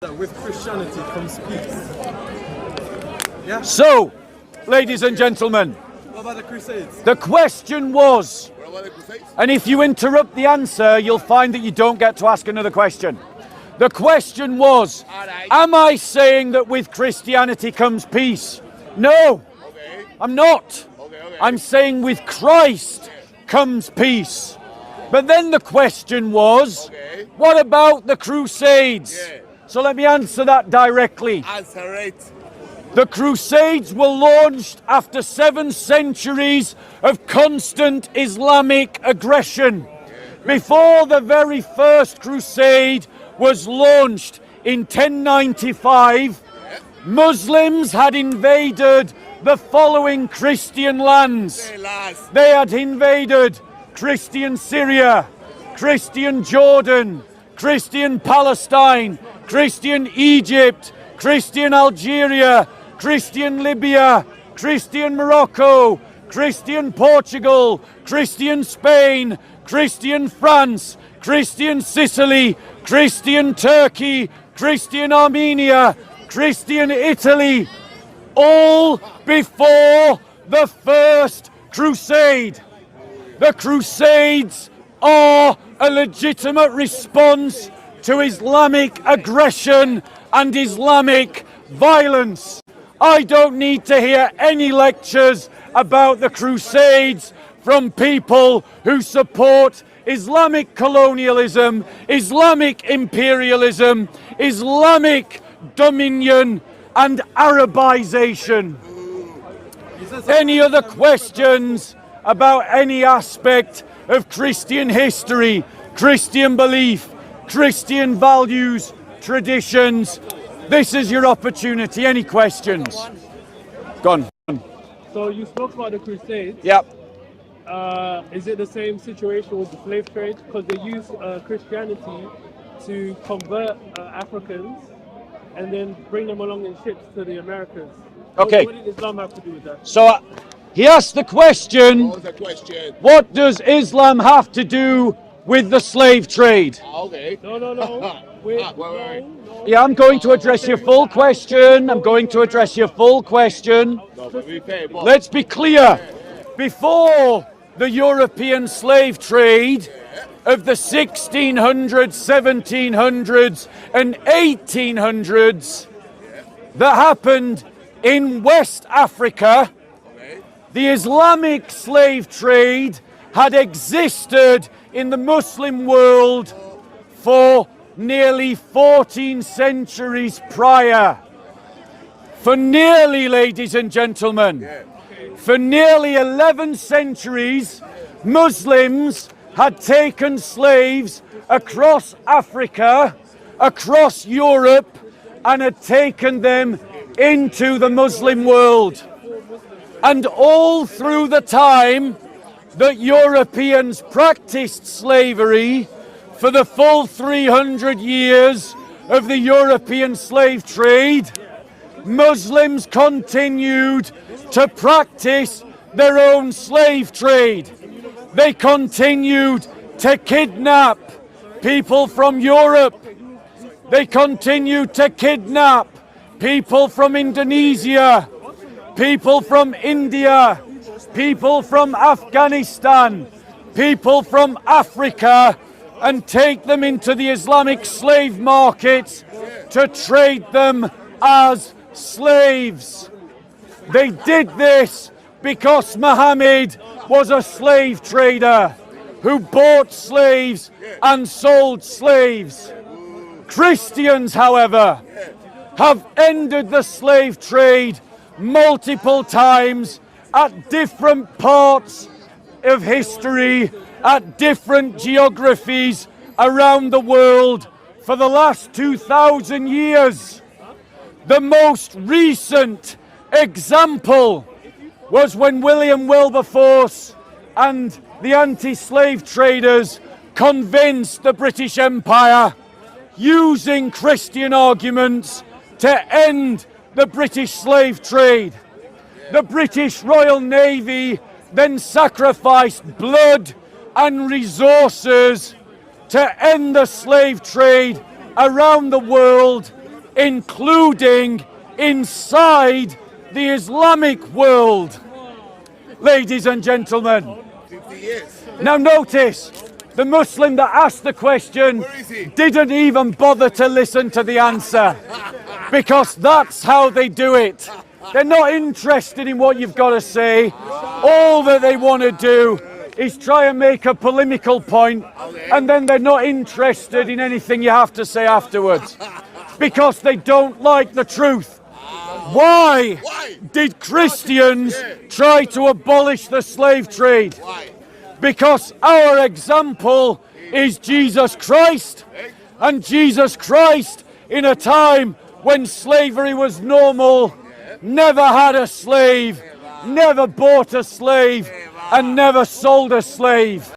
With Christianity comes peace. Yeah? So, ladies and gentlemen, What about the Crusades? the question was, What about the Crusades? and if you interrupt the answer, you'll find that you don't get to ask another question. The question was, Alright. am I saying that with Christianity comes peace? No, Okay. I'm not. Okay. I'm saying with Christ comes peace. But then the question was, Okay. what about the Crusades? Yeah. So let me answer that directly. Answer it. The Crusades were launched after 7 centuries of constant Islamic aggression. Before the very first crusade was launched in 1095, Muslims had invaded the following Christian lands. Hey, lads. They had invaded Christian Syria, Christian Jordan, Christian Palestine, Christian Egypt, Christian Algeria, Christian Libya, Christian Morocco, Christian Portugal, Christian Spain, Christian France, Christian Sicily, Christian Turkey, Christian Armenia, Christian Italy, all before the first crusade. The Crusades are a legitimate response to Islamic aggression and Islamic violence. I don't need to hear any lectures about the Crusades from people who support Islamic colonialism, Islamic imperialism, Islamic dominion and Arabization. Any other questions about any aspect of Christian history, Christian belief, Christian values, traditions? This is your opportunity. Any questions? Gone. So you spoke about the Crusades. Yep. Is it the same situation with the slave trade? Because they use Christianity to convert Africans and then bring them along in ships to the Americas. Okay. What did Islam have to do with that? So he asked the question, What was the question? what does Islam have to do with the slave trade? Okay. No. Wait. Yeah, I'm going to address your full question. I'm going to address your full question. No, but be fair, but Let's be clear. Before the European slave trade of the 1600s, 1700s and 1800s that happened in West Africa, the Islamic slave trade had existed in the Muslim world for nearly 14 centuries prior. For nearly, ladies and gentlemen, for nearly 11 centuries, Muslims had taken slaves across Africa, across Europe, and had taken them into the Muslim world. And all through the time that Europeans practiced slavery, for the full 300 years of the European slave trade, Muslims continued to practice their own slave trade. They continued to kidnap people from Europe. They continued to kidnap people from Indonesia, people from India, people from Afghanistan, people from Africa, and take them into the Islamic slave markets to trade them as slaves. They did this because Muhammad was a slave trader who bought slaves and sold slaves. Christians, however, have ended the slave trade multiple times at different parts of history, at different geographies around the world for the last 2,000 years. The most recent example was when William Wilberforce and the anti-slave traders convinced the British Empire, using Christian arguments, to end the British slave trade. The British Royal Navy then sacrificed blood and resources to end the slave trade around the world including inside the Islamic world. Ladies and gentlemen, 50 years. now notice, the Muslim that asked the question Where is he? didn't even bother to listen to the answer, because that's how they do it. They're not interested in what you've got to say. All that they want to do is try and make a polemical point, and then they're not interested in anything you have to say afterwards, because they don't like the truth. Why did Christians try to abolish the slave trade? Why? Because our example is Jesus Christ. And Jesus Christ, in a time when slavery was normal, never had a slave, never bought a slave, and never sold a slave.